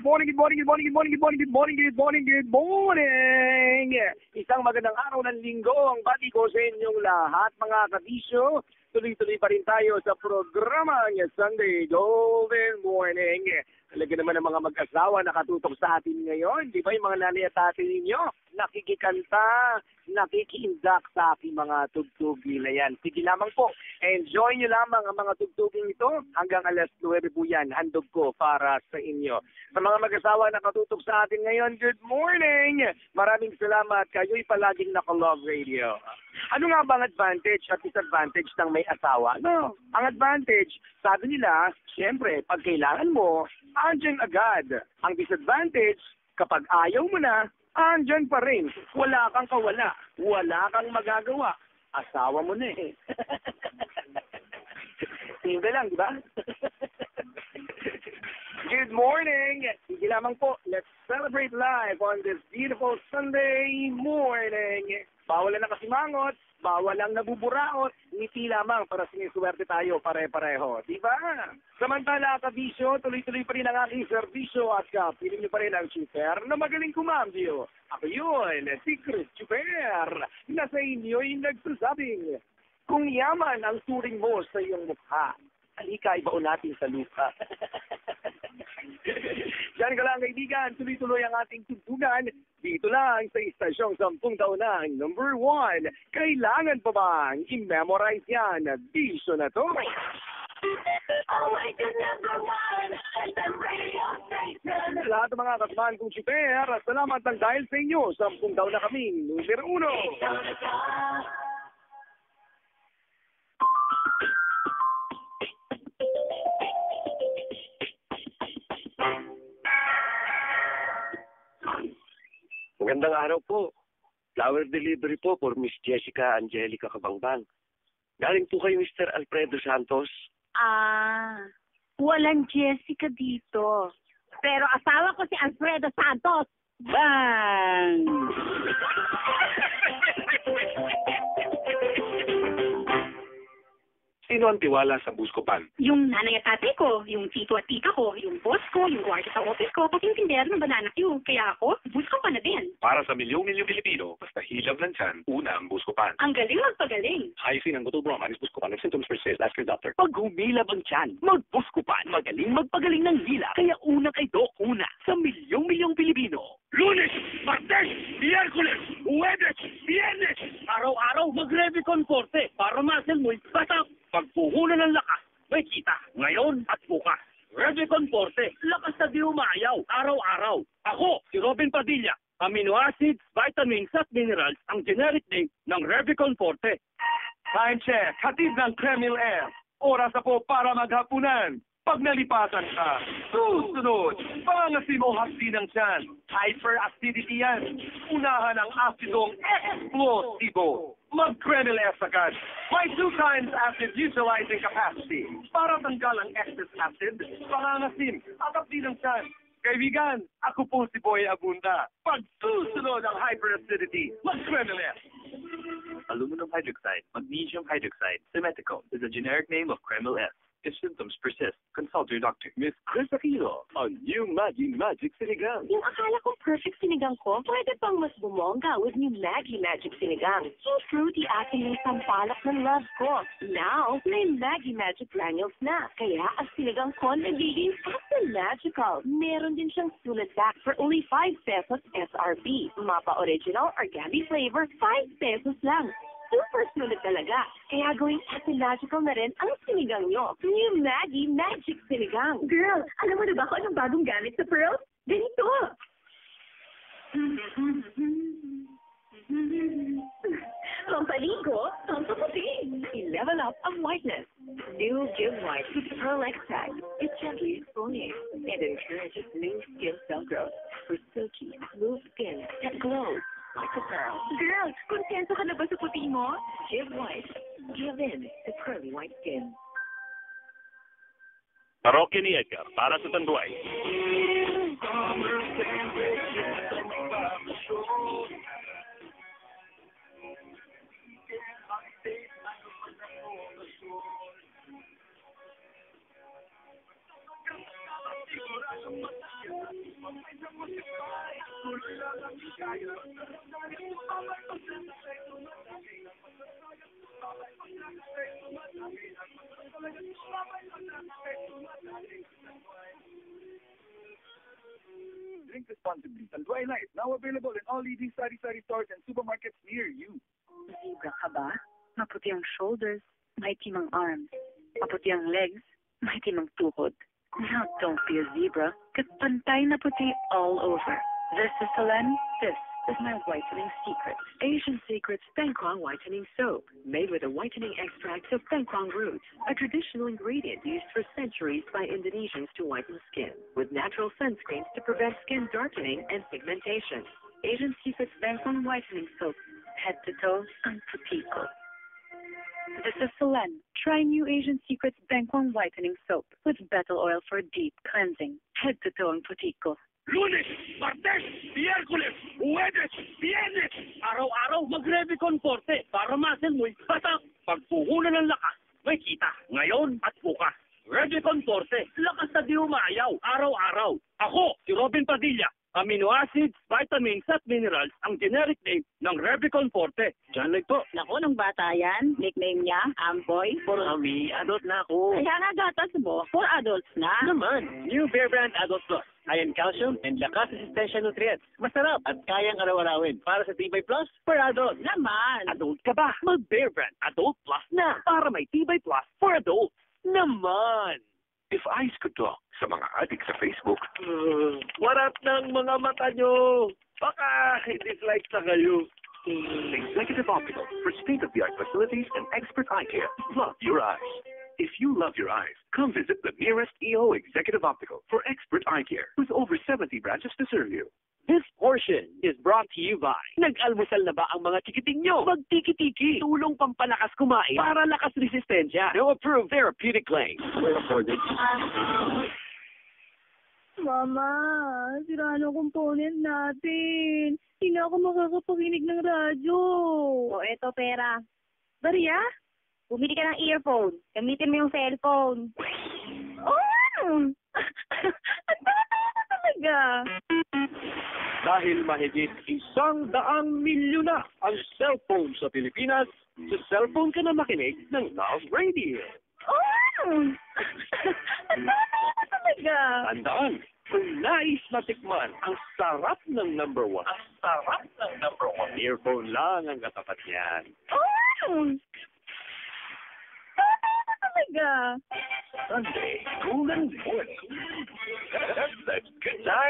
good morning, good morning, good morning, good morning, good morning, good morning, good morning, good morning. Isang magandang araw ng linggo ang bati ko sa inyong lahat, mga kabisyo. Tuloy-tuloy pa rin tayo sa programa ng Sunday Golden Morning. Talaga naman ang mga mag-asawa nakatutok sa atin ngayon. Di ba yung mga nanay at tatay ninyo? Nakikikanta, nakikiindak sa aking mga tugtugi na yan. Sige lamang po, enjoy nyo lamang ang mga tugtuging ito. Hanggang alas 9 po yan, handog ko para sa inyo. Sa mga mag-asawa nakatutok sa atin ngayon, good morning! Maraming salamat. Kayo'y palaging naka-Love Radio. Ano nga ba ang advantage at disadvantage ng may asawa? No, ang advantage, sabi nila, siyempre, pag kailangan mo, andyan agad. Ang disadvantage, kapag ayaw mo na, andyan pa rin. Wala kang kawala. Wala kang magagawa. Asawa mo na eh. Simple lang, di ba? Good morning! Sige lamang po, let's celebrate live on this beautiful Sunday morning. Bawal na nakasimangot, bawal lang nabuburaot, ngiti lamang para siniswerte tayo pare-pareho. Diba? Samantala, kabisyo, tuloy-tuloy pa rin ang aking serbisyo at kapiling niyo pa rin ang super na magaling kumambyo. Ako yun, si Chris Super, na sa inyo'y nagsasabing, kung yaman ang turing mo sa iyong mukha, halika ibaon natin sa lupa. Diyan ka lang kaibigan, tuloy-tuloy ang ating tugtugan. Dito lang sa istasyong 10 taon ng number 1. Kailangan pa bang i-memorize yan? Bisyo na to. Lahat ng mga kasamahan kong super, salamat ang dahil sa inyo. 10 taon na kaming numero 1. Magandang araw po. Flower delivery po for Miss Jessica Angelica Cabangbang. Galing po kay Mr. Alfredo Santos. Walang Jessica dito. Pero asawa ko si Alfredo Santos. Bang! Sino ang tiwala sa Buscopan? Yung nanay at tatay ko, yung tito at tita ko, yung boss ko, yung guardia sa office ko, pati yung tindero ng banana queue. Kaya ako, Buscopan na din. Para sa milyong-milyong Pilipino, basta hilab ng tiyan, una ang Buscopan. Ang galing magpagaling. Ayusin ang gutom manis Buscopan. If symptoms persist, ask your doctor. Pag humilab ang tiyan, mag-Buscopan. Magaling magpagaling ng hila. Kaya una kay Doc una sa milyong-milyong Pilipino. Lunes, Martes, Miyerkules, Huwebes, Biyernes. Araw-araw mag-Revicon Forte para muscle mo'y patak. Pagpuhunan ng lakas, may kita. Ngayon at bukas. Revicon Forte, lakas na di umayaw. Araw-araw. Ako, si Robin Padilla. Amino acids, vitamins at minerals ang generic name ng Revicon Forte. Time check, hatid ng Kremil F. Oras na po para maghapunan. Pag nalipatan ka, susunod, pangasim mo hapdi ng tiyan. Hyperacidity yan. Unahan ang asidong explosibo. Mag-Kremil S agad. May 2 times acid utilizing capacity. Para tanggal ang excess acid, pangangasim at hapdi ng tiyan. Kaibigan, ako po si Boy Abunda. Pag susunod ang hyperacidity, mag-Kremil S. Aluminum hydroxide, magnesium hydroxide, Simetico is a generic name of Kremil S. If symptoms persist, consult your doctor. Miss Chris Aquino, ang new Maggie Magic Sinigang. Yung akala kong perfect sinigang ko, pwede pang mas bumongga with new Maggie Magic Sinigang. Yung fruity akin yung sampalak ng love ko. Now, may Maggie Magic granules na. Kaya ang sinigang ko nagiging extra magical. Meron din siyang sulit pack for only 5 pesos SRP. Mapa Original Organic Flavor, 5 pesos lang. Super sulit talaga. Kaya gawing magical na rin ang sinigang nyo. New Maggie Magic Sinigang. Girl, alam mo na ba kung anong bagong gamit sa Pearl? Ganito! Pampaligo, pampaputi. I-level up ang whiteness. New Give White with Pearl Extract. It gently exfoliates and encourages new skin cell growth for silky, smooth skin that glows like a pearl. Girl, kontento ka na ba sa puti mo? Give White. Give in to pearly white skin. Parokya ni Edgar, para sa Tanduay. Drink responsibly. Salduay Light, now available in all leading sari-sari stores and supermarkets near you. Zebra ka ba? Maputi ang shoulders, may timang arms. Maputi ang legs, may timang tuhod. Now don't be a zebra, kat pantay na puti all over. This is Helen, this is my whitening secret. Asian Secrets Bangkwang Whitening Soap, made with a whitening extract of bangkwang roots, a traditional ingredient used for centuries by Indonesians to whiten skin, with natural sunscreens to prevent skin darkening and pigmentation. Asian Secrets Bangkwang Whitening Soap, head to toe, ang puti ko. This is Helen. Try new Asian Secrets Bangkwang Whitening Soap with betel oil for deep cleansing. Head to toe ang puti ko. Lunes, Martes, Miyerkules, Huwebes, Biyernes. Araw-araw mag-Revicon Forte para muscle mo'y patak. Pagpuhunan ng lakas, may kita. Ngayon at bukas. Revicon Forte, lakas na di umayaw. Araw-araw. Ako, si Robin Padilla. Amino acids, vitamins at minerals ang generic name ng Revicon Forte. Diyan lang po. Naku, nung bata yan, nickname niya, Amboy. Mami, adult na ako. Kaya nga gatas mo, for adults na. Naman, new Bear Brand Adult Plus. Iron calcium and lakas resistensya nutrients. Masarap at kayang araw-arawin. Para sa Tibay Plus, for adult. Naman. Adult ka ba? Mag-Bear Brand Adult Plus na. Para may Tibay Plus for adults. Naman. If eyes could talk sa mga adik sa Facebook. Warat ng mga mata nyo. Baka dislike na kayo. Executive Optical for state-of-the-art facilities and expert eye care. Love your eyes. If you love your eyes, come visit the nearest EO Executive Optical for expert eye care with over 70 branches to serve you. This portion is brought to you by nag-almusal na ba ang mga tikiting nyo? Magtiki-tiki. Tulong pampalakas kumain para lakas resistensya. No approved therapeutic claims. Mama, sira na component natin. Hindi na ako makakapakinig ng radyo. O, eto pera. Maria, bumili ka ng earphone. Gamitin mo yung cellphone. Oh! At bata ka talaga. Dahil mahigit 100 milyon na ang cellphone sa Pilipinas, sa cellphone ka na makinig ng Love Radio. Oh! At bata ka talaga. Tandaan, kung nais matikman ang sarap ng number 1, ang sarap ng number 1, earphone lang ang katapat niyan. Oh! Bata ka talaga. Sunday, cool and morning. That's good time.